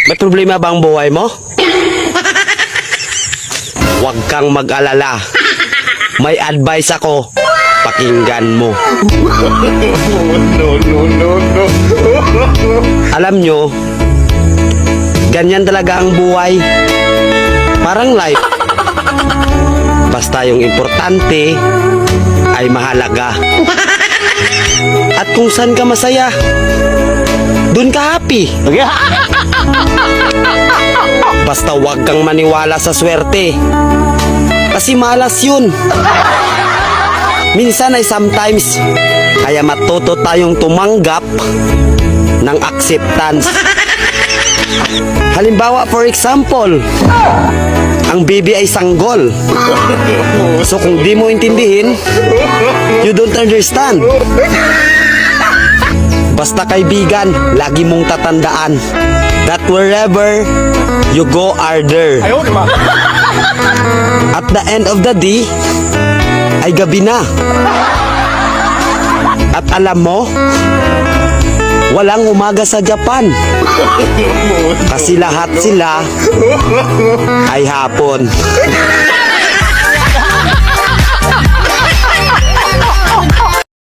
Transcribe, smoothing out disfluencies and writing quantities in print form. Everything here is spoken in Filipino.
May problema bang buhay mo? Huwag kang mag-alala. May advice ako. Pakinggan mo. Alam nyo, ganyan talaga ang buhay. Parang life. Basta yung importante ay mahalaga. At kung saan ka masaya, dun ka happy. Basta huwag kang maniwala sa swerte. Kasi malas yun. Minsan ay sometimes. Kaya matuto tayong tumanggap ng acceptance. Halimbawa, for example, ang baby ay sanggol. So kung di mo intindihin, you don't understand. Basta kaibigan, lagi mong tatandaan that wherever you go are there. At the end of the day, ay gabi na. At alam mo, walang umaga sa Japan. Kasi lahat sila ay hapon.